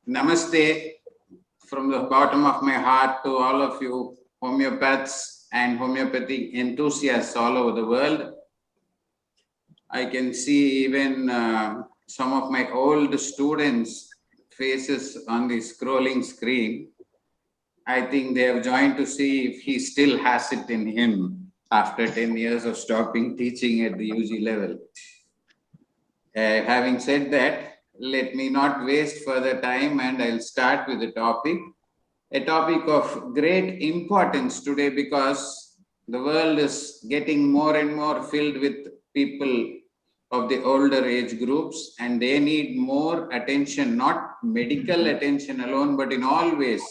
Namaste from the bottom of my heart to all of you homeopaths and homeopathic enthusiasts all over the world. I can see even some of my old students' faces on the scrolling screen. I think they have joined to see if he still has it in him after 10 years of stopping teaching at the UG level. Having said that, let me not waste further time and I'll start with the topic. A topic of great importance today because the world is getting more and more filled with people of the older age groups and they need more attention, not medical attention alone, but in all ways.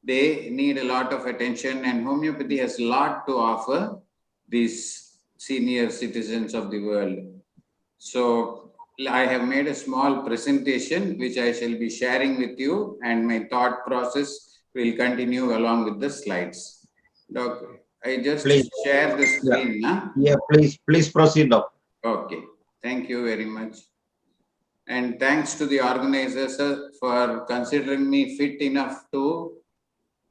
They need a lot of attention and homeopathy has a lot to offer these senior citizens of the world. So I have made a small presentation which I shall be sharing with you and my thought process will continue along with the slides. Doctor, I just share the screen. Yeah, please proceed, Doctor. Okay, thank you very much. And thanks to the organizers for considering me fit enough to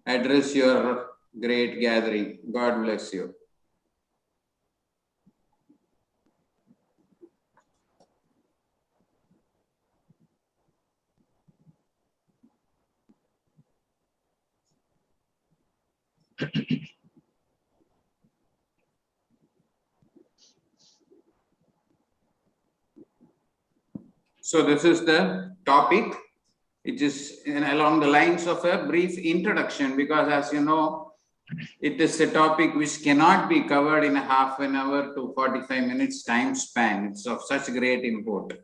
address your great gathering. God bless you. So this is the topic. It is along the lines of a brief introduction because as you know, it is a topic which cannot be covered in a half an hour to 45 minutes time span. It's of such great import.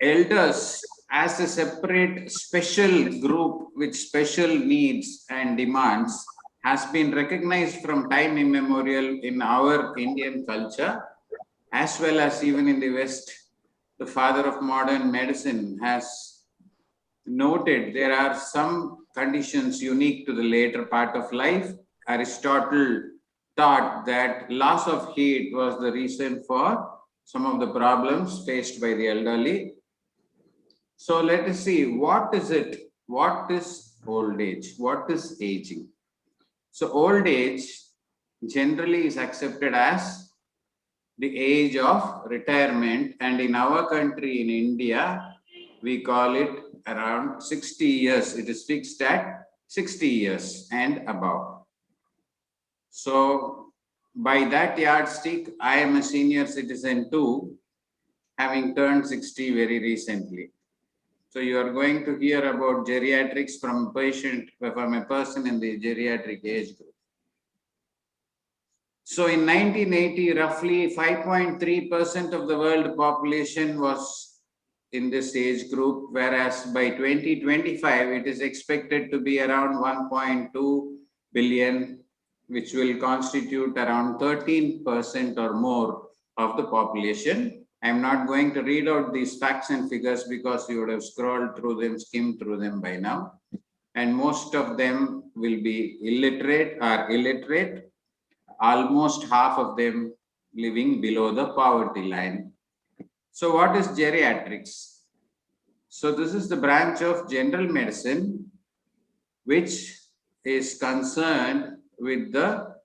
Elders as a separate special group with special needs and demands has been recognized from time immemorial in our Indian culture as well as even in the West. The father of modern medicine has noted there are some conditions unique to the later part of life. Aristotle thought that loss of heat was the reason for some of the problems faced by the elderly. So let us see, what is it? What is old age? What is aging? So old age generally is accepted as the age of retirement, and in our country, in India, we call it around 60 years. It is fixed at 60 years and above. So by that yardstick, I am a senior citizen too, having turned 60 very recently. So you are going to hear about geriatrics from a person in the geriatric age group. So in 1980, roughly 5.3% of the world population was in this age group, whereas by 2025, it is expected to be around 1.2 billion, which will constitute around 13% or more of the population. I'm not going to read out these facts and figures because you would have scrolled through them, skimmed through them by now. And most of them will be illiterate or illiterate. Almost half of them living below the poverty line. So what is geriatrics? So this is the branch of general medicine which is concerned with the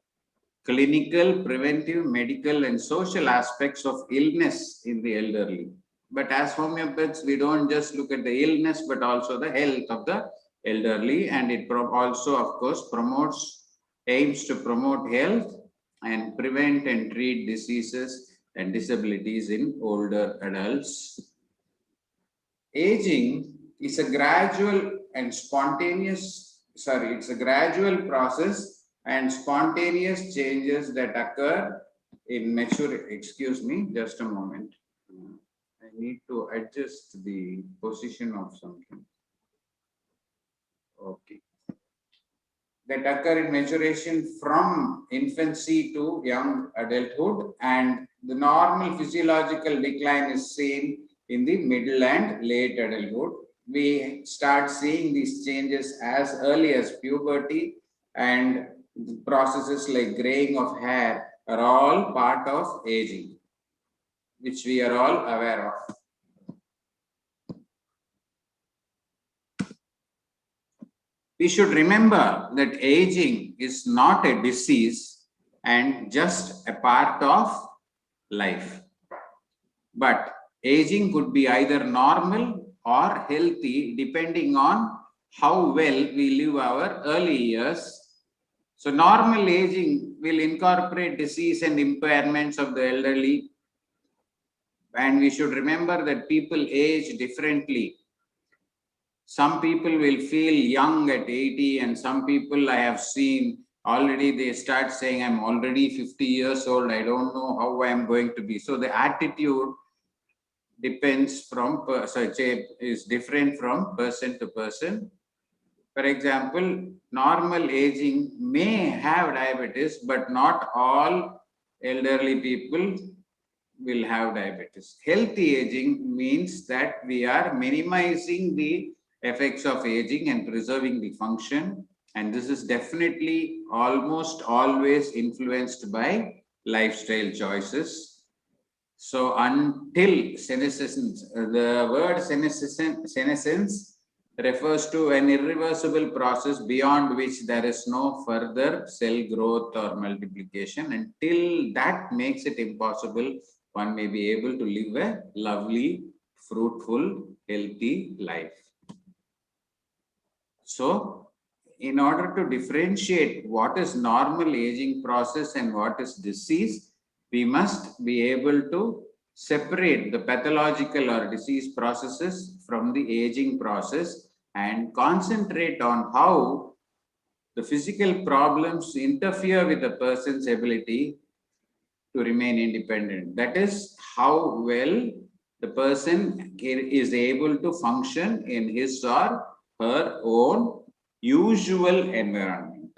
clinical, preventive, medical and social aspects of illness in the elderly. But as homeopaths, we don't just look at the illness but also the health of the elderly, and it also of course aims to promote health and prevent and treat diseases and disabilities in older adults. Aging is a gradual and it's a gradual process and spontaneous changes that occur in excuse me, just a moment. I need to adjust the position of something. Okay. That occur in maturation from infancy to young adulthood, and the normal physiological decline is seen in the middle and late adulthood. We start seeing these changes as early as puberty, and processes like graying of hair are all part of aging, which we are all aware of. We should remember that aging is not a disease and just a part of life. But aging could be either normal or healthy depending on how well we live our early years. So normal aging will incorporate disease and impairments of the elderly. And we should remember that people age differently. Some people will feel young at 80, and some people I have seen already they start saying, I'm already 50 years old, I don't know how I am going to be. So the attitude depends from, is different from person to person. For example, normal aging may have diabetes, but not all elderly people will have diabetes. Healthy aging means that we are minimizing the effects of aging and preserving the function. And this is definitely almost always influenced by lifestyle choices. So until senescence, the word senescence refers to an irreversible process beyond which there is no further cell growth or multiplication. Until that makes it impossible, one may be able to live a lovely, fruitful, healthy life. So, in order to differentiate what is normal aging process and what is disease, we must be able to separate the pathological or disease processes from the aging process and concentrate on how the physical problems interfere with a person's ability to remain independent. That is how well the person is able to function in his or her own usual environment.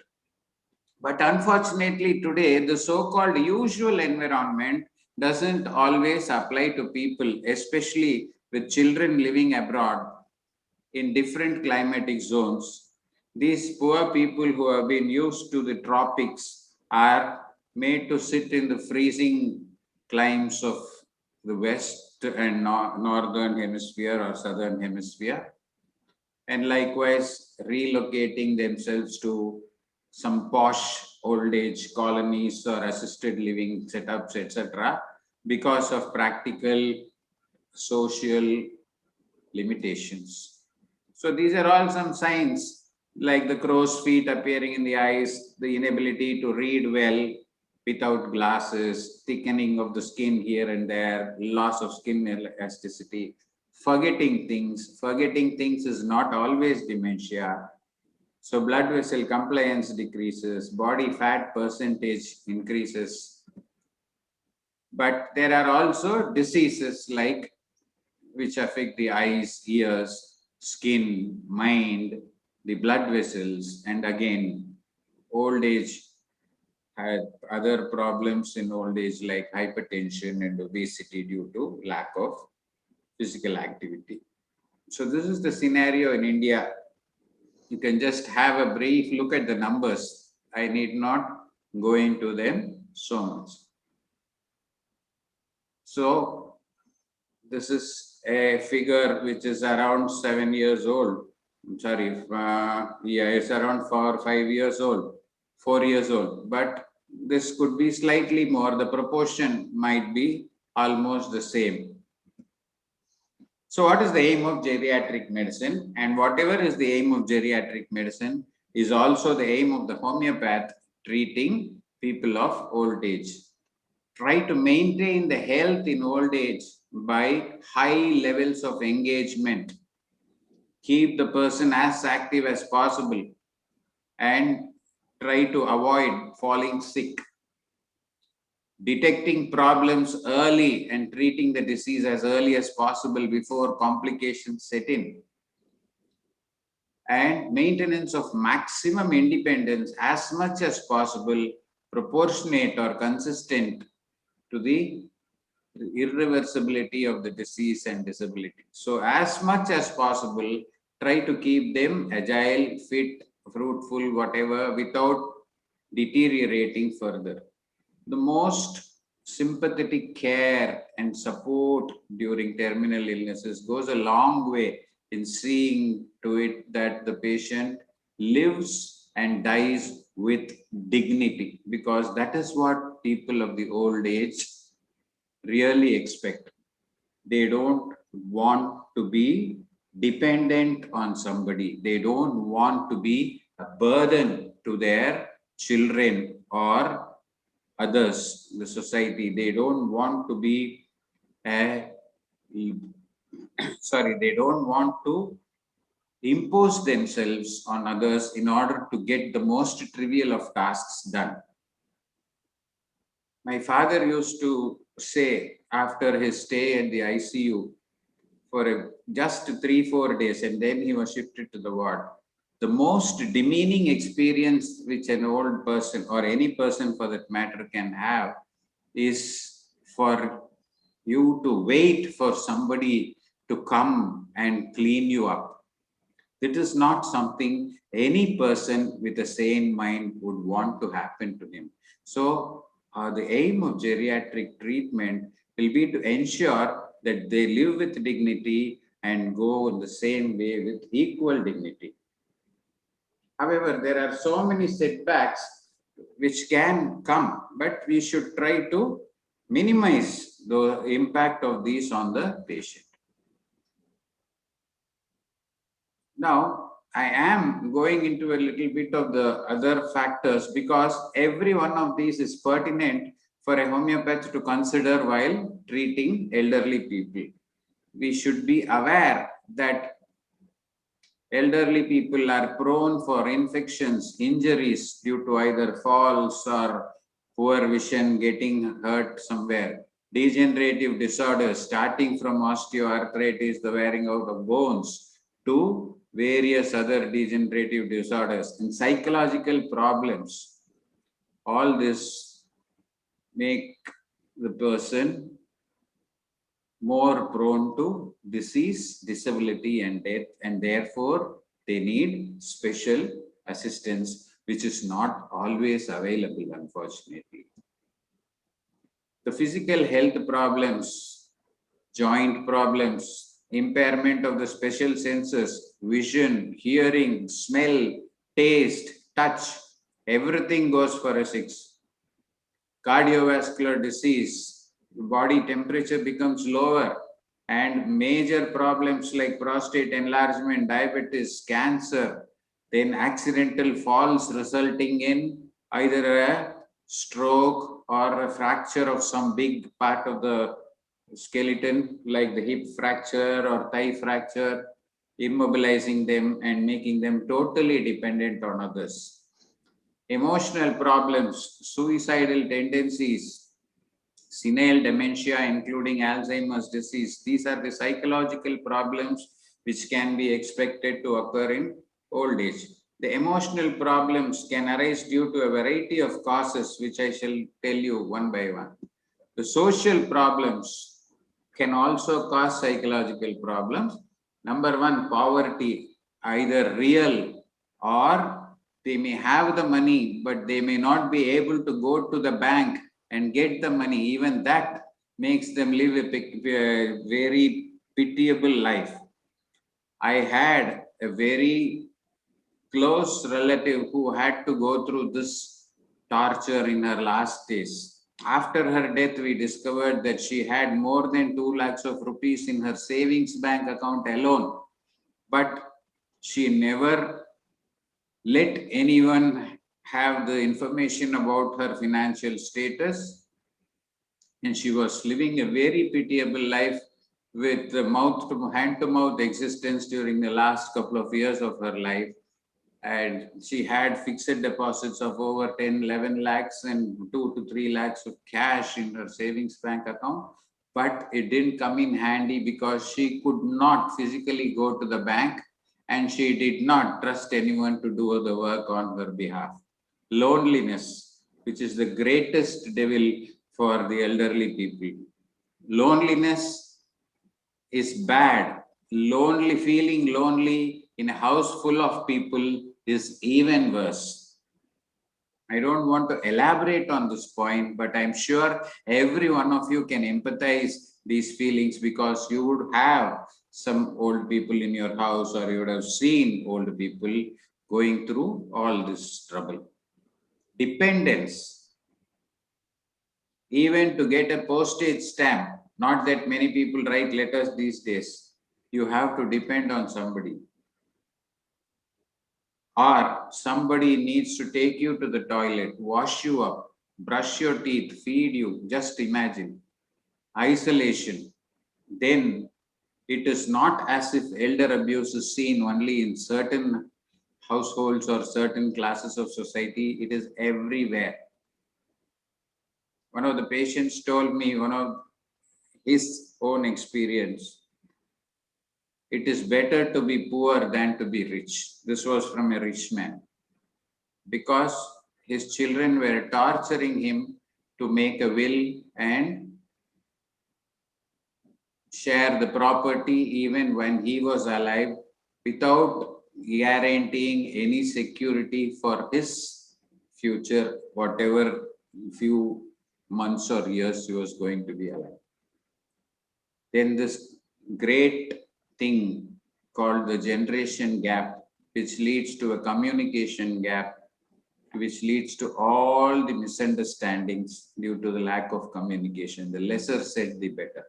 But unfortunately today, the so-called usual environment doesn't always apply to people, especially with children living abroad in different climatic zones. These poor people who have been used to the tropics are made to sit in the freezing climes of the west and northern hemisphere or southern hemisphere, and likewise relocating themselves to some posh old age colonies or assisted living setups, etc., because of practical social limitations. So these are all some signs like the crow's feet appearing in the eyes, the inability to read well without glasses, thickening of the skin here and there, loss of skin elasticity, forgetting things. Forgetting things is not always dementia. So blood vessel compliance decreases, body fat percentage increases. But there are also diseases like which affect the eyes, ears, skin, mind, the blood vessels, and again, old age had other problems in old age like hypertension and obesity due to lack of physical activity. So this is the scenario in India. You can just have a brief look at the numbers. I need not go into them so much. So this is a figure which is around 7 years old. I'm sorry, yeah, it's around 4 or 5 years old, 4 years old. But this could be slightly more. The proportion might be almost the same. So what is the aim of geriatric medicine? And whatever is the aim of geriatric medicine is also the aim of the homeopath treating people of old age. Try to maintain the health in old age by high levels of engagement. Keep the person as active as possible and try to avoid falling sick. Detecting problems early and treating the disease as early as possible before complications set in. And maintenance of maximum independence as much as possible, proportionate or consistent to the irreversibility of the disease and disability. So as much as possible, try to keep them agile, fit, fruitful, whatever, without deteriorating further. The most sympathetic care and support during terminal illnesses goes a long way in seeing to it that the patient lives and dies with dignity, because that is what people of the old age really expect. They don't want to be dependent on somebody. They don't want to be a burden to their children or others, the society. They don't want to be a, sorry, they don't want to impose themselves on others in order to get the most trivial of tasks done. My father used to say after his stay at the ICU for just 3-4 days, and then he was shifted to the ward, the most demeaning experience which an old person or any person for that matter can have is for you to wait for somebody to come and clean you up. It is not something any person with a sane mind would want to happen to him. So the aim of geriatric treatment will be to ensure that they live with dignity and go in the same way with equal dignity. However, there are so many setbacks which can come, but we should try to minimize the impact of these on the patient. Now, I am going into a little bit of the other factors because every one of these is pertinent for a homeopath to consider while treating elderly people. We should be aware that elderly people are prone for infections, injuries due to either falls or poor vision, getting hurt somewhere. Degenerative disorders starting from osteoarthritis, the wearing out of bones, to various other degenerative disorders and psychological problems. All this make the person more prone to disease, disability and death, and therefore they need special assistance, which is not always available, unfortunately. The physical health problems, joint problems, impairment of the special senses, vision, hearing, smell, taste, touch, everything goes for a 6. Cardiovascular disease, body temperature becomes lower, and major problems like prostate enlargement, diabetes, cancer, then accidental falls resulting in either a stroke or a fracture of some big part of the skeleton, like the hip fracture or thigh fracture, immobilizing them and making them totally dependent on others. Emotional problems, suicidal tendencies, senile dementia, including Alzheimer's disease. These are the psychological problems which can be expected to occur in old age. The emotional problems can arise due to a variety of causes, which I shall tell you one by one. The social problems can also cause psychological problems. Number one, poverty, either real or they may have the money, but they may not be able to go to the bank and get the money. Even that makes them live a very pitiable life. I had a very close relative who had to go through this torture in her last days. After her death, we discovered that she had more than 2 lakhs of rupees in her savings bank account alone, but she never let anyone have the information about her financial status, and she was living a very pitiable life with the hand to mouth existence during the last couple of years of her life. And she had fixed deposits of over 10-11 lakhs and 2 to 3 lakhs of cash in her savings bank account, but it didn't come in handy because she could not physically go to the bank and she did not trust anyone to do the work on her behalf. Loneliness, which is the greatest devil for the elderly people. Loneliness is bad. Feeling lonely in a house full of people is even worse. I don't want to elaborate on this point, but I'm sure every one of you can empathize these feelings because you would have some old people in your house or you would have seen old people going through all this trouble. Dependence. Even to get a postage stamp, not that many people write letters these days, you have to depend on somebody. Or somebody needs to take you to the toilet, wash you up, brush your teeth, feed you. Just imagine. Isolation. Then it is not as if elder abuse is seen only in certain households or certain classes of society. It is everywhere. One of the patients told me one of his own experience. It is better to be poor than to be rich. This was from a rich man. Because his children were torturing him to make a will and share the property even when he was alive without guaranteeing any security for his future, whatever few months or years he was going to be alive. Then this great thing called the generation gap, which leads to a communication gap, which leads to all the misunderstandings due to the lack of communication. The lesser said, the better.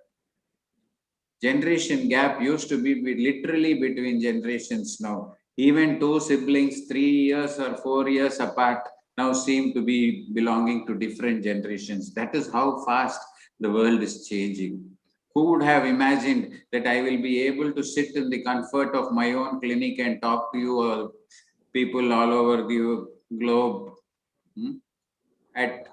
Generation gap used to be literally between generations now. Even two siblings, 3 years or 4 years apart, now seem to be belonging to different generations. That is how fast the world is changing. Who would have imagined that I will be able to sit in the comfort of my own clinic and talk to you all, people all over the globe at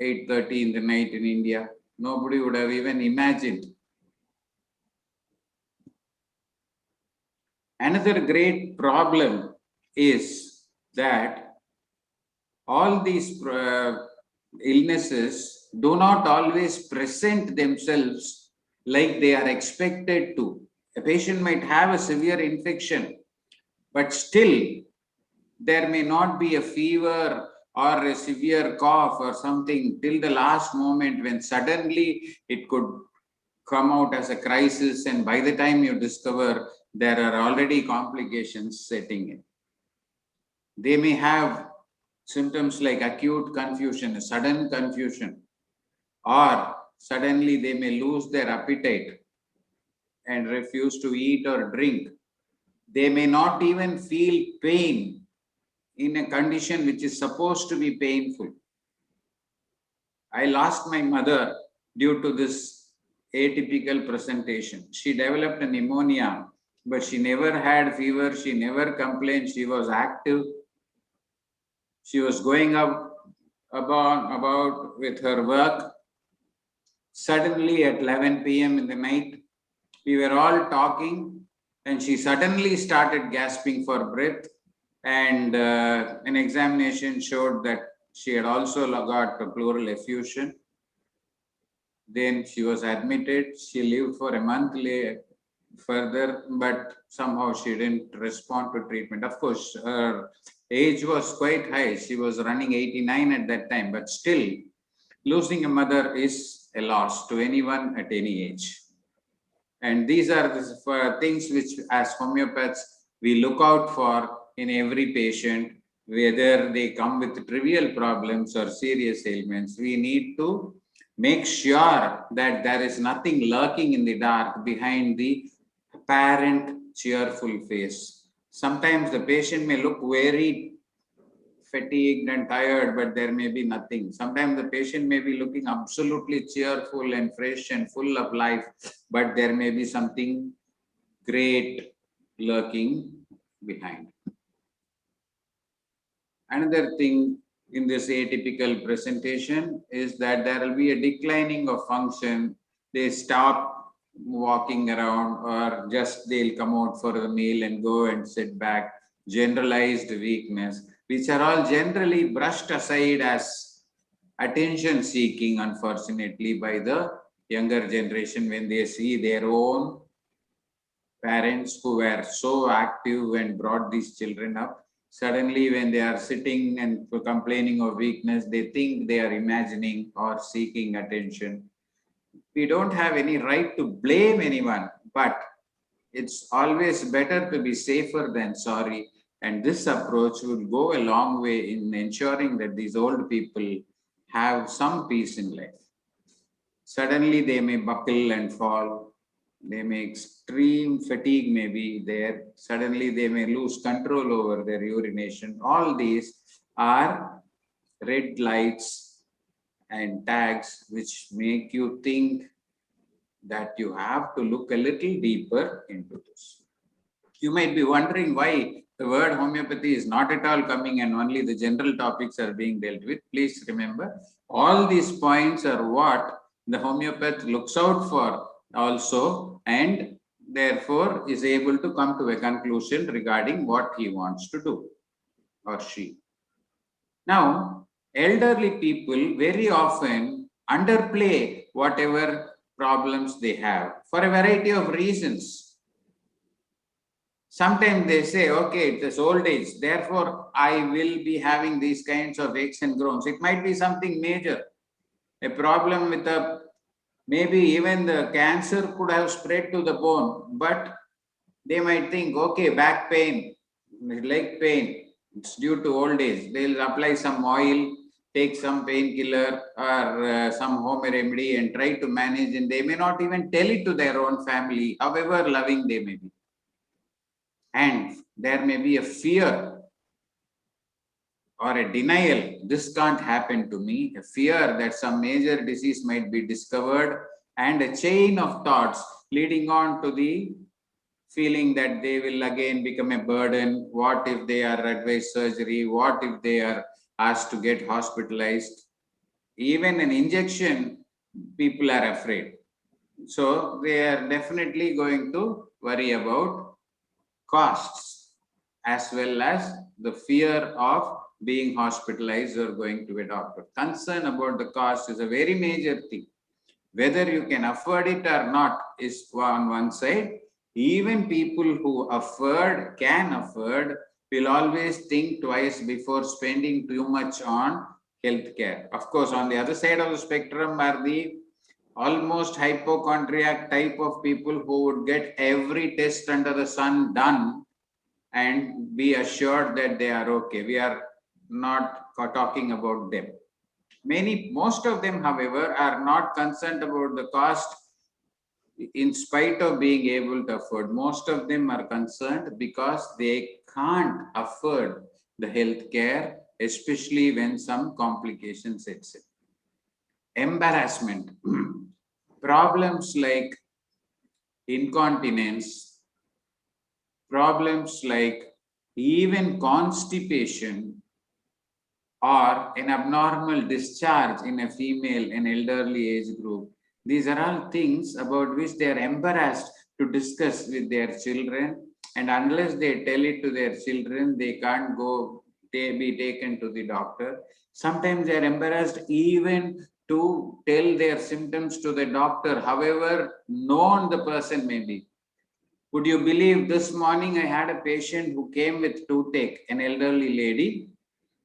8:30 in the night in India? Nobody would have even imagined. Another great problem is that all these illnesses do not always present themselves like they are expected to. A patient might have a severe infection, but still there may not be a fever or a severe cough or something till the last moment when suddenly it could come out as a crisis, and by the time you discover there are already complications setting in. They may have symptoms like acute confusion, a sudden confusion, or suddenly they may lose their appetite and refuse to eat or drink. They may not even feel pain in a condition which is supposed to be painful. I lost my mother due to this atypical presentation. She developed a pneumonia, but she never had fever. She never complained. She was active. She was going about with her work. Suddenly at 11 p.m. in the night, we were all talking and she suddenly started gasping for breath, and an examination showed that she had also got a pleural effusion. Then she was admitted. She lived for a month further, but somehow she didn't respond to treatment. Of course, her age was quite high. She was running 89 at that time, but still losing a mother is a loss to anyone at any age. And these are the things which as homeopaths we look out for in every patient, whether they come with trivial problems or serious ailments. We need to make sure that there is nothing lurking in the dark behind the apparent cheerful face. Sometimes the patient may look very fatigued and tired, but there may be nothing. Sometimes the patient may be looking absolutely cheerful and fresh and full of life, but there may be something great lurking behind. Another thing in this atypical presentation is that there will be a declining of function. They stop walking around, or just they'll come out for a meal and go and sit back. Generalized weakness, which are all generally brushed aside as attention seeking, unfortunately, by the younger generation when they see their own parents who were so active and brought these children up. Suddenly, when they are sitting and complaining of weakness, they think they are imagining or seeking attention. We don't have any right to blame anyone, but It's always better to be safer than sorry. And this approach will go a long way in ensuring that these old people have some peace in life. Suddenly they may buckle and fall. They may extreme fatigue may be there. Suddenly they may lose control over their urination. All these are red lights and tags which make you think that you have to look a little deeper into this. You might be wondering why the word homeopathy is not at all coming and only the general topics are being dealt with. Please remember, all these points are what the homeopath looks out for also, and therefore is able to come to a conclusion regarding what he wants to do or she. Now, elderly people very often underplay whatever problems they have for a variety of reasons. Sometimes they say, okay, it is old age, therefore I will be having these kinds of aches and groans. It might be something major, a problem with maybe even the cancer could have spread to the bone, but they might think, okay, back pain, leg pain, it's due to old age. They'll apply some oil, take some painkiller or some home remedy and try to manage, and they may not even tell it to their own family, however loving they may be. And there may be a fear or a denial, this can't happen to me, a fear that some major disease might be discovered, and a chain of thoughts leading on to the feeling that they will again become a burden. What if they are advised surgery? What if they are asked to get hospitalized? Even an injection, people are afraid. So they are definitely going to worry about costs as well as the fear of being hospitalized or going to a doctor. Concern about the cost is a very major thing. Whether you can afford it or not is on one side. Even people who can afford, will always think twice before spending too much on healthcare. Of course, on the other side of the spectrum are the almost hypochondriac type of people who would get every test under the sun done and be assured that they are okay. We are not talking about them. Most of them, however, are not concerned about the cost in spite of being able to afford. Most of them are concerned because they can't afford the health care, especially when some complications sets in. Embarrassment. Problems like incontinence, problems like even constipation or an abnormal discharge in a female, an elderly age group. These are all things about which they are embarrassed to discuss with their children, and unless they tell it to their children, they can't go be taken to the doctor. Sometimes they are embarrassed even to tell their symptoms to the doctor, however known the person may be. Would you believe this morning I had a patient who came with toothache, an elderly lady.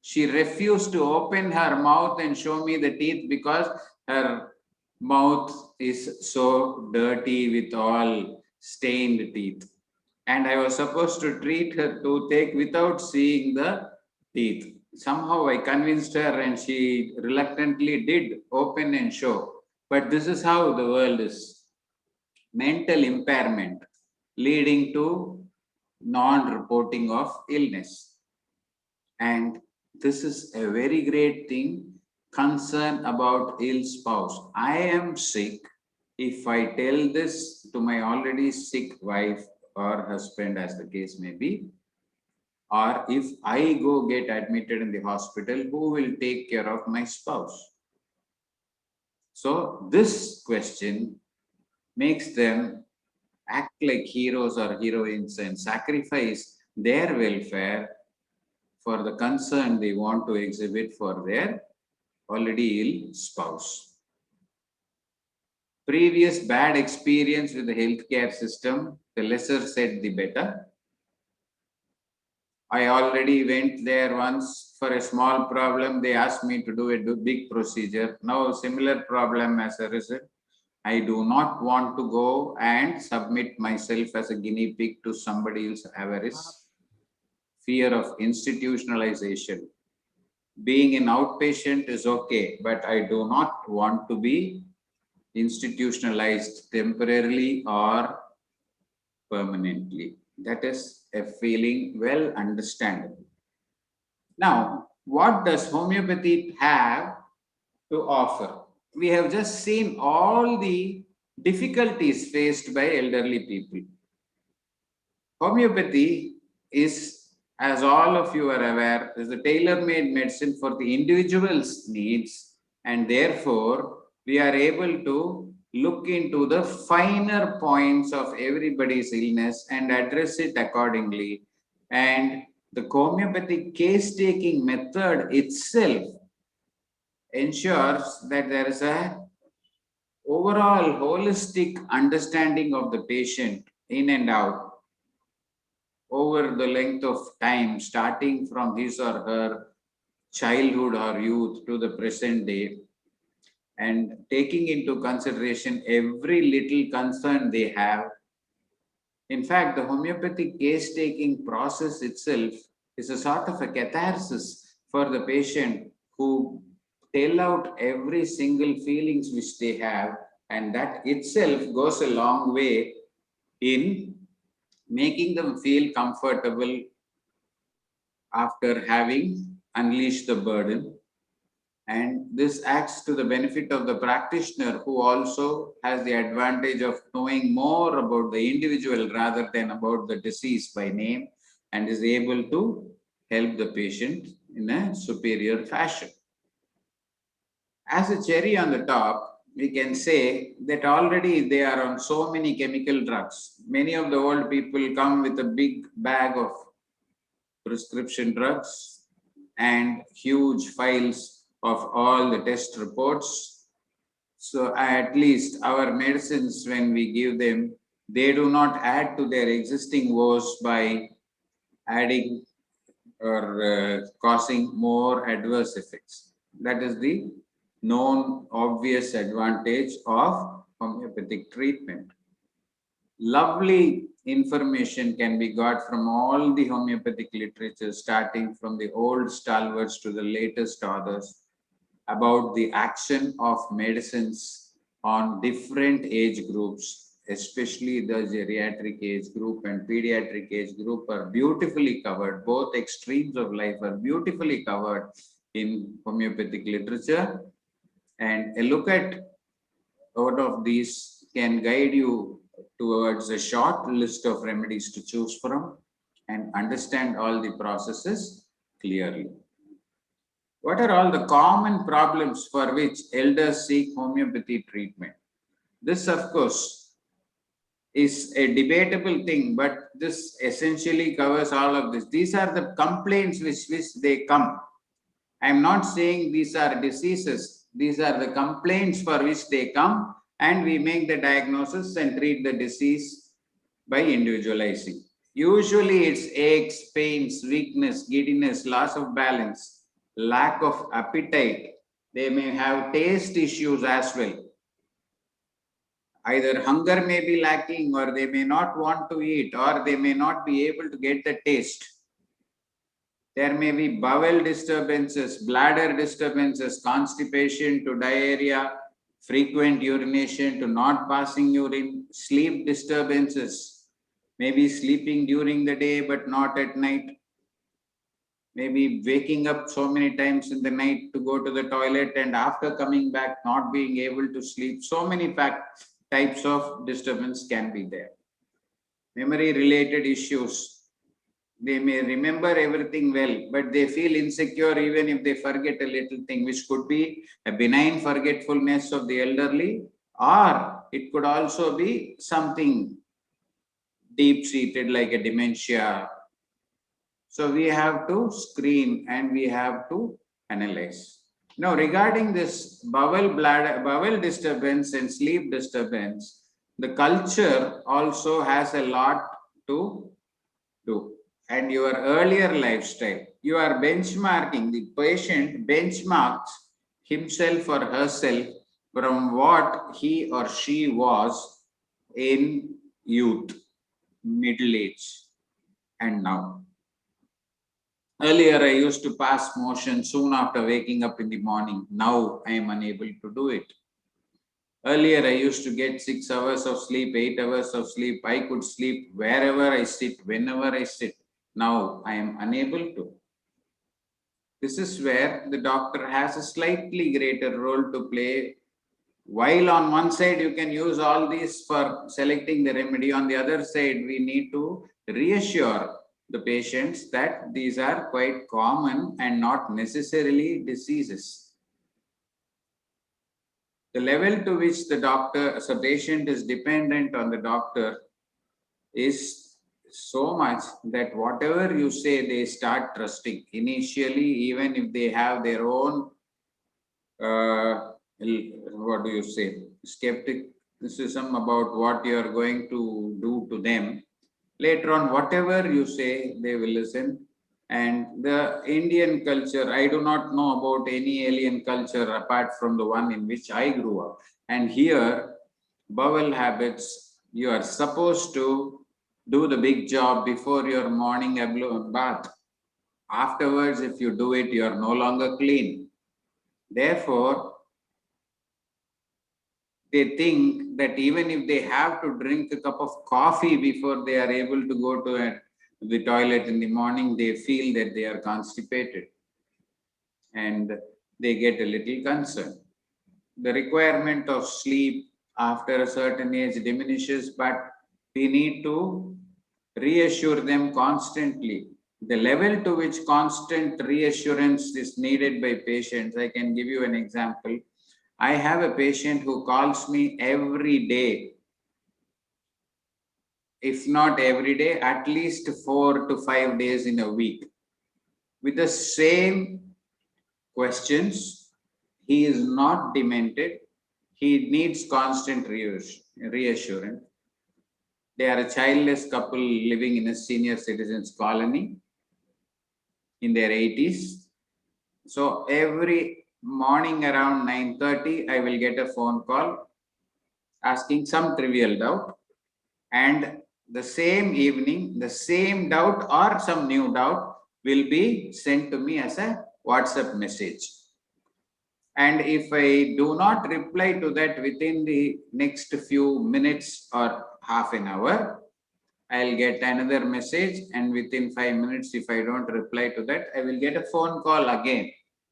She refused to open her mouth and show me the teeth because her mouth is so dirty with all stained teeth. And I was supposed to treat her toothache without seeing the teeth. Somehow I convinced her and she reluctantly did open and show. But this is how the world is. Mental impairment leading to non-reporting of illness. And this is a very great thing, concern about ill spouse. I am sick. If I tell this to my already sick wife or husband, as the case may be, or if I go get admitted in the hospital, who will take care of my spouse? So this question makes them act like heroes or heroines and sacrifice their welfare for the concern they want to exhibit for their already ill spouse. Previous bad experience with the healthcare system, the lesser said the better. I already went there once for a small problem. They asked me to do a big procedure. Now similar problem as a result. I do not want to go and submit myself as a guinea pig to somebody else's avarice, fear of institutionalization. Being an outpatient is okay, but I do not want to be institutionalized temporarily or permanently. That is a feeling well understandable. Now, what does homeopathy have to offer? We have just seen all the difficulties faced by elderly people. Homeopathy is, as all of you are aware, is a tailor-made medicine for the individual's needs, and therefore we are able to look into the finer points of everybody's illness and address it accordingly. And the homeopathic case-taking method itself ensures that there is a overall holistic understanding of the patient in and out over the length of time, starting from his or her childhood or youth to the present day, and taking into consideration every little concern they have. In fact, the homeopathic case-taking process itself is a sort of a catharsis for the patient who tell out every single feelings which they have, and that itself goes a long way in making them feel comfortable after having unleashed the burden. And this acts to the benefit of the practitioner, who also has the advantage of knowing more about the individual rather than about the disease by name, and is able to help the patient in a superior fashion. As a cherry on the top, we can say that already they are on so many chemical drugs. Many of the old people come with a big bag of prescription drugs and huge files of all the test reports. So at least our medicines, when we give them, they do not add to their existing woes by adding or causing more adverse effects. That is the known obvious advantage of homeopathic treatment. Lovely information can be got from all the homeopathic literature, starting from the old stalwarts to the latest authors, about the action of medicines on different age groups, especially the geriatric age group and pediatric age group are beautifully covered. Both extremes of life are beautifully covered in homeopathic literature. And a look at out of these can guide you towards a short list of remedies to choose from and understand all the processes clearly. What are all the common problems for which elders seek homeopathy treatment? This, of course, is a debatable thing, but this essentially covers all of this. These are the complaints which they come. I am not saying these are diseases. These are the complaints for which they come, and we make the diagnosis and treat the disease by individualizing. Usually it's aches, pains, weakness, giddiness, loss of balance, lack of appetite. They may have taste issues as well. Either hunger may be lacking, or they may not want to eat, or they may not be able to get the taste. There may be bowel disturbances, bladder disturbances, constipation to diarrhea, frequent urination to not passing urine, sleep disturbances, maybe sleeping during the day but not at night, maybe waking up so many times in the night to go to the toilet and after coming back not being able to sleep. So many types of disturbance can be there. Memory related issues. They may remember everything well, but they feel insecure even if they forget a little thing, which could be a benign forgetfulness of the elderly, or it could also be something deep-seated like a dementia. So we have to screen and we have to analyze. Now, regarding this bowel disturbance and sleep disturbance, the culture also has a lot to do. And your earlier lifestyle, you are benchmarking, the patient benchmarks himself or herself from what he or she was in youth, middle age, and now. Earlier, I used to pass motion soon after waking up in the morning. Now I am unable to do it. Earlier, I used to get 6 hours of sleep, 8 hours of sleep. I could sleep wherever I sit, whenever I sit. Now I am unable to. This is where the doctor has a slightly greater role to play. While on one side you can use all these for selecting the remedy, on the other side we need to reassure the patients that these are quite common and not necessarily diseases. The level to which the doctor, as a patient is dependent on the doctor is so much that whatever you say, they start trusting. Initially, even if they have their own, what do you say, skepticism about what you are going to do to them, later on, whatever you say, they will listen. And the Indian culture, I do not know about any alien culture apart from the one in which I grew up. And here, bowel habits, you are supposed to do the big job before your morning bath. Afterwards, if you do it, you are no longer clean. Therefore, they think that even if they have to drink a cup of coffee before they are able to go to the toilet in the morning, they feel that they are constipated and they get a little concerned. The requirement of sleep after a certain age diminishes, but we need to reassure them constantly. The level to which constant reassurance is needed by patients, I can give you an example. I have a patient who calls me every day, if not every day, at least 4 to 5 days in a week, with the same questions. He is not demented. He needs constant reassurance. They are a childless couple living in a senior citizens colony in their 80s. So every morning around 9:30, I will get a phone call asking some trivial doubt. And the same evening, the same doubt or some new doubt will be sent to me as a WhatsApp message. And if I do not reply to that within the next few minutes or half an hour, I'll get another message, and within 5 minutes, if I don't reply to that, I will get a phone call again.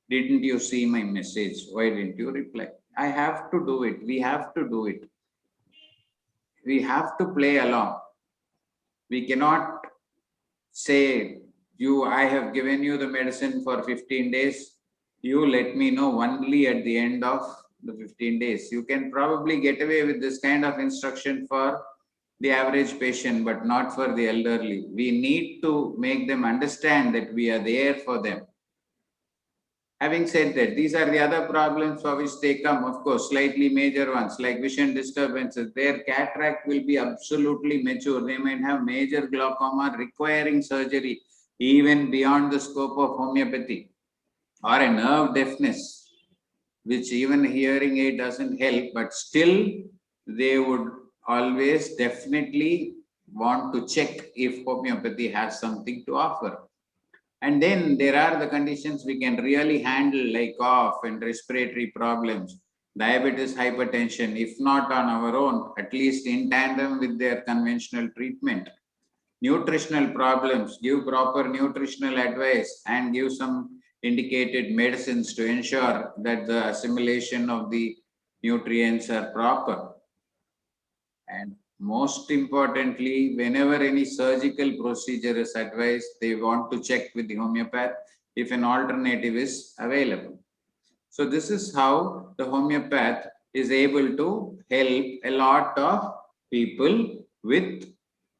Didn't you see my message? Why didn't you reply? I have to do it. We have to do it. We have to play along. We cannot say, I have given you the medicine for 15 days. You let me know only at the end of the 15 days. You can probably get away with this kind of instruction for the average patient, but not for the elderly. We need to make them understand that we are there for them. Having said that, these are the other problems for which they come, of course, slightly major ones like vision disturbances. Their cataract will be absolutely mature. They might have major glaucoma requiring surgery, even beyond the scope of homeopathy, or a nerve deafness, which even hearing aid doesn't help, but still they would always definitely want to check if homeopathy has something to offer. And then there are the conditions we can really handle, like cough and respiratory problems, diabetes, hypertension, if not on our own, at least in tandem with their conventional treatment. Nutritional problems, give proper nutritional advice and give some indicated medicines to ensure that the assimilation of the nutrients are proper. And most importantly, whenever any surgical procedure is advised, they want to check with the homeopath if an alternative is available. So this is how the homeopath is able to help a lot of people with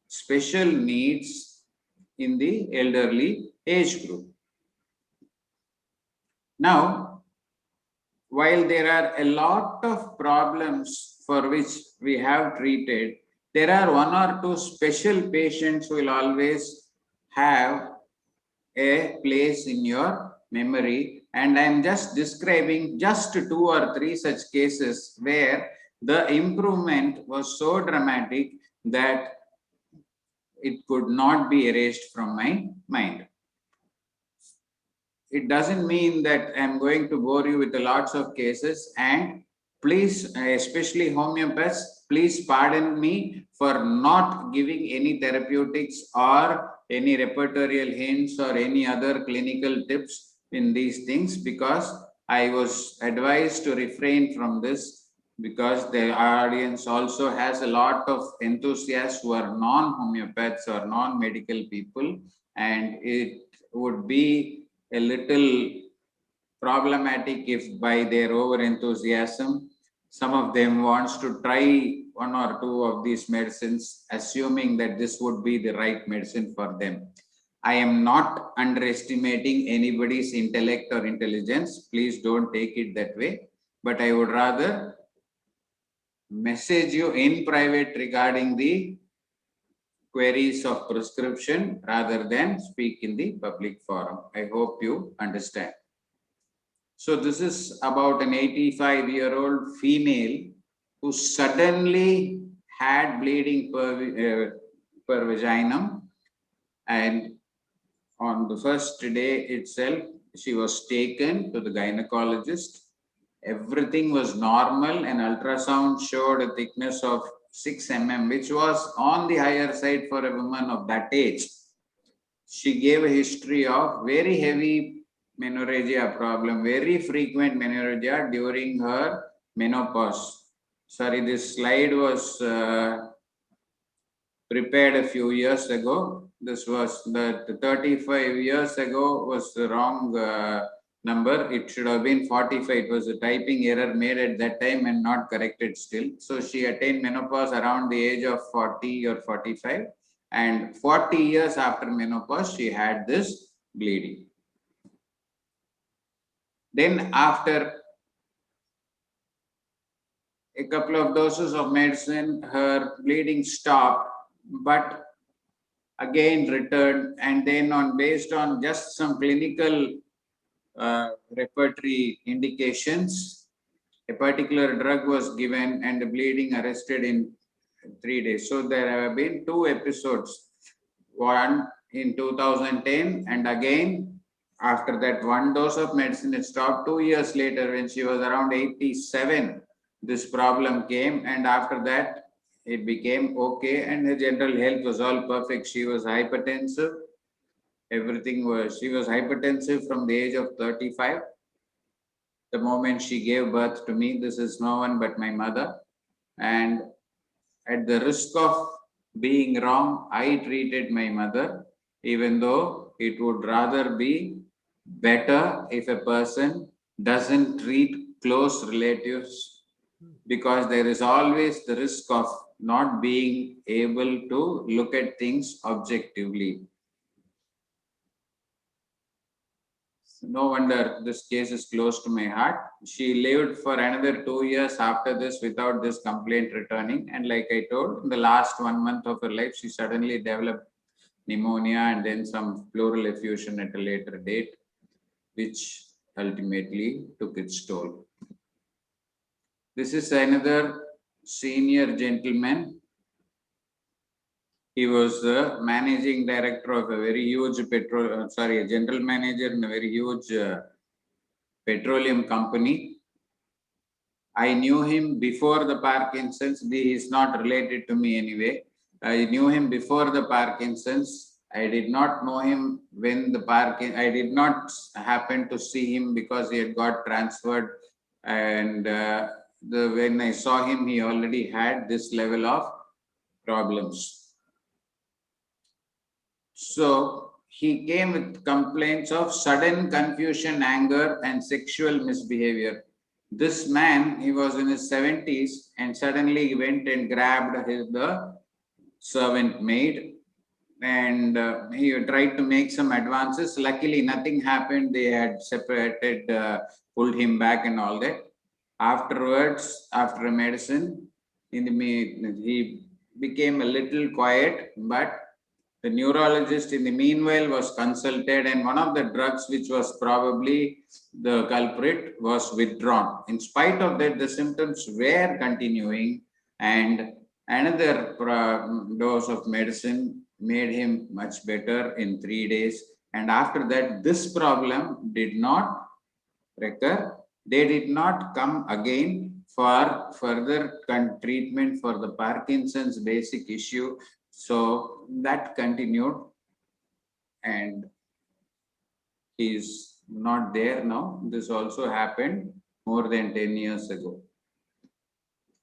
special needs in the elderly age group. Now, while there are a lot of problems for which we have treated, there are one or two special patients who will always have a place in your memory, And I'm just describing just 2 or 3 such cases where the improvement was so dramatic that it could not be erased from my mind. It doesn't mean that I'm going to bore you with lots of cases, and please, especially homeopaths, please pardon me for not giving any therapeutics or any repertorial hints or any other clinical tips in these things, because I was advised to refrain from this, because the audience also has a lot of enthusiasts who are non-homeopaths or non-medical people, and it would be a little problematic if by their over enthusiasm some of them wants to try 1 or 2 of these medicines, assuming that this would be the right medicine for them. I am not underestimating anybody's intellect or intelligence, please don't take it that way, but I would rather message you in private regarding the queries of prescription rather than speak in the public forum. I hope you understand. So this is about an 85-year-old female who suddenly had bleeding per vaginum, and on the first day itself, she was taken to the gynecologist. Everything was normal, and ultrasound showed a thickness of 6 mm, which was on the higher side for a woman of that age. She gave a history of very heavy menorrhagia problem, very frequent menorrhagia during her menopause. Sorry, this slide was prepared a few years ago. This was the 35 years ago was the wrong number. It should have been 45. It was a typing error made at that time and not corrected still. So she attained menopause around the age of 40 or 45. And 40 years after menopause, she had this bleeding. Then after a couple of doses of medicine, her bleeding stopped, but again returned, and then based on just some clinical repertory indications, a particular drug was given and the bleeding arrested in 3 days. So there have been 2 episodes, one in 2010, and again after that 1 dose of medicine it stopped. 2 years later, when she was around 87, this problem came, and after that it became okay, and her general health was all perfect. She was hypertensive. She was hypertensive from the age of 35. The moment she gave birth to me, this is no one but my mother. And at the risk of being wrong, I treated my mother, even though it would rather be better if a person doesn't treat close relatives, because there is always the risk of not being able to look at things objectively. No wonder this case is close to my heart. She lived for another 2 years after this without this complaint returning. And like I told, in the last 1 month of her life, she suddenly developed pneumonia and then some pleural effusion at a later date, which ultimately took its toll. This is another senior gentleman. He was the managing director of a very huge a general manager in a very huge petroleum company. I knew him before the Parkinson's. He is not related to me anyway. I knew him before the Parkinson's. I did not know him when I did not happen to see him because he had got transferred, and when I saw him, he already had this level of problems. So he came with complaints of sudden confusion, anger, and sexual misbehavior. This man, he was in his 70s, and suddenly he went and grabbed the servant maid, and he tried to make some advances. Luckily, nothing happened. They had separated, pulled him back and all that. Afterwards, after a medicine, he became a little quiet, but The neurologist in the meanwhile was consulted, and one of the drugs which was probably the culprit was withdrawn. In spite of that, the symptoms were continuing, and another dose of medicine made him much better in 3 days. And after that, this problem did not recur. They did not come again for further treatment for the Parkinson's basic issue. So that continued, and he is not there now. This also happened more than 10 years ago.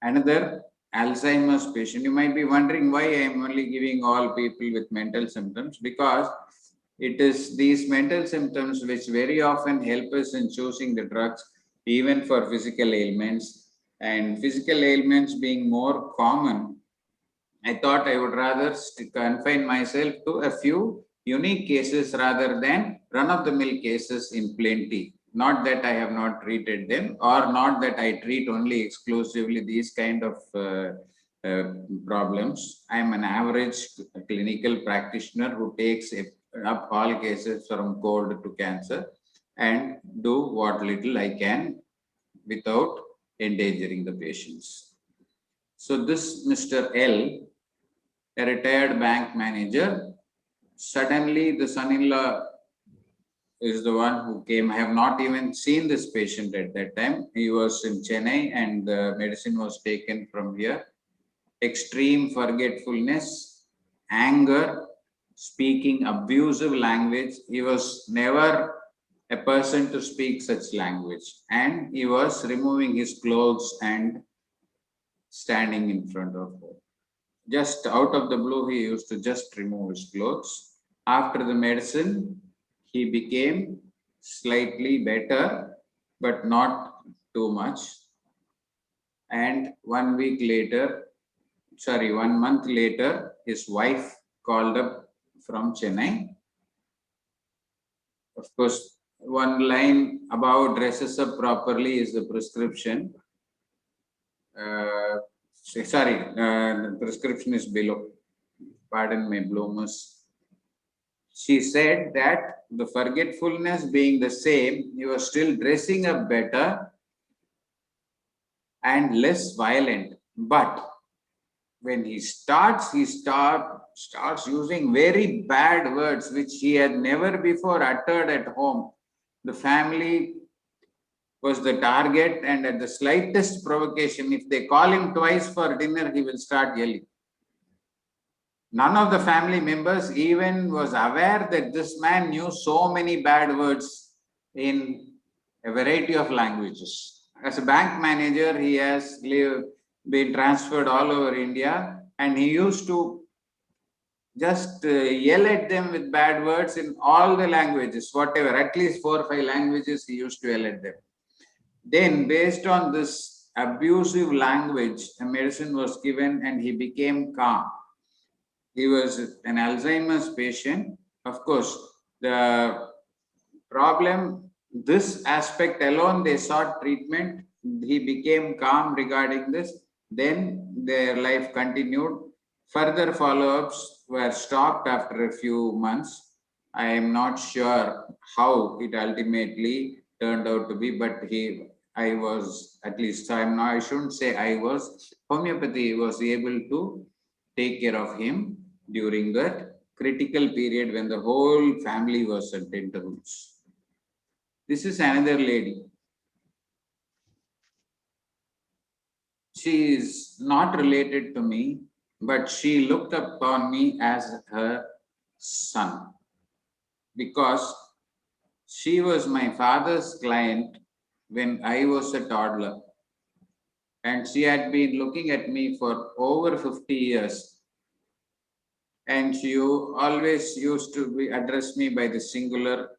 Another Alzheimer's patient. You might be wondering why I am only giving all people with mental symptoms, because it is these mental symptoms which very often help us in choosing the drugs, even for physical ailments. And physical ailments being more common, I thought I would rather confine myself to a few unique cases rather than run-of-the-mill cases in plenty. Not that I have not treated them, or not that I treat only exclusively these kind of problems. I am an average clinical practitioner who takes up all cases from cold to cancer and do what little I can without endangering the patients. So this Mr. L, a retired bank manager, suddenly the son-in-law is the one who came. I have not even seen this patient at that time. He was in Chennai and the medicine was taken from here. Extreme forgetfulness, anger, speaking abusive language. He was never a person to speak such language. And he was removing his clothes and standing in front of her. Just out of the blue, he used to just remove his clothes. After the medicine, he became slightly better, but not too much. And 1 month later, his wife called up from Chennai. Of course, one line above dresses up properly is the prescription. The prescription is below. Pardon my bloomers. She said that the forgetfulness being the same, he was still dressing up better and less violent. But when he starts using very bad words which he had never before uttered at home. The family was the target, and at the slightest provocation, if they call him twice for dinner, he will start yelling. None of the family members even was aware that this man knew so many bad words in a variety of languages. As a bank manager, he has been transferred all over India, and he used to just yell at them with bad words in all the languages, whatever, at least 4 or 5 languages he used to yell at them. Then, based on this abusive language, a medicine was given and he became calm. He was an Alzheimer's patient. Of course, the problem, this aspect alone, they sought treatment. He became calm regarding this. Then their life continued. Further follow-ups were stopped after a few months. I am not sure how it ultimately turned out to be, but I shouldn't say I was, homeopathy was able to take care of him during that critical period when the whole family was at tenterhooks. This is another lady. She is not related to me, but she looked upon me as her son because she was my father's client when I was a toddler, and she had been looking at me for over 50 years. And she always used to address me by the singular,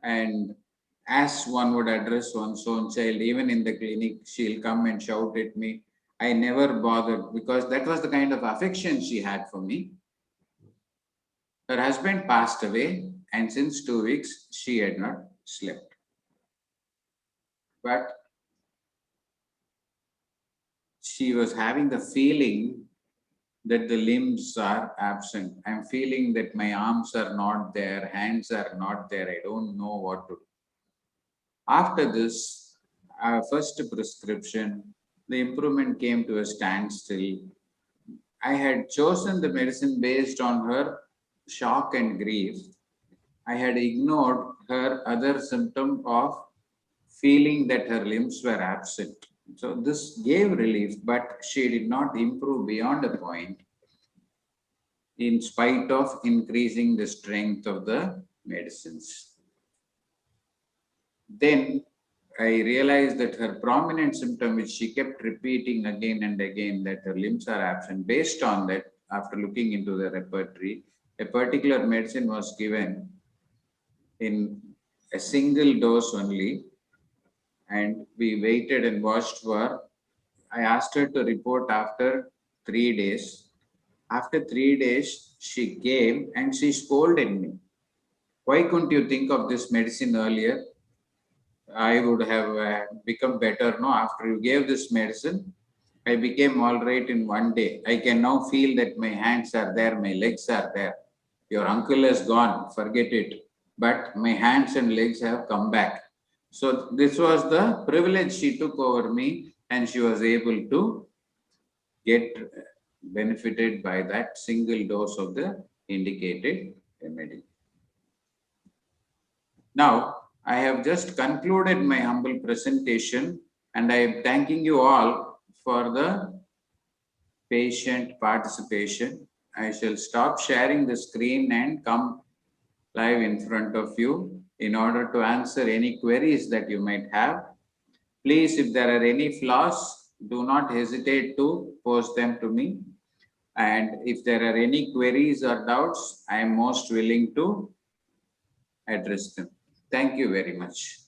and as one would address one's own child, even in the clinic, she'll come and shout at me. I never bothered because that was the kind of affection she had for me. Her husband passed away, and since 2 weeks, she had not slept. But she was having the feeling that the limbs are absent. I'm feeling that my arms are not there, hands are not there. I don't know what to do. After this, first prescription, the improvement came to a standstill. I had chosen the medicine based on her shock and grief. I had ignored her other symptom of feeling that her limbs were absent. So this gave relief, but she did not improve beyond a point in spite of increasing the strength of the medicines. Then I realized that her prominent symptom, which she kept repeating again and again, that her limbs are absent. Based on that, after looking into the repertory, a particular medicine was given in a single dose only, and we waited and watched for. I asked her to report after 3 days. After 3 days, she came and she scolded me. Why couldn't you think of this medicine earlier? I would have become better. No, after you gave this medicine, I became all right in one day. I can now feel that my hands are there, my legs are there. Your uncle has gone, forget it. But my hands and legs have come back. So this was the privilege she took over me, and she was able to get benefited by that single dose of the indicated remedy. Now, I have just concluded my humble presentation, and I am thanking you all for the patient participation. I shall stop sharing the screen and come live in front of you in order to answer any queries that you might have. Please, if there are any flaws, do not hesitate to post them to me. And if there are any queries or doubts, I am most willing to address them. Thank you very much.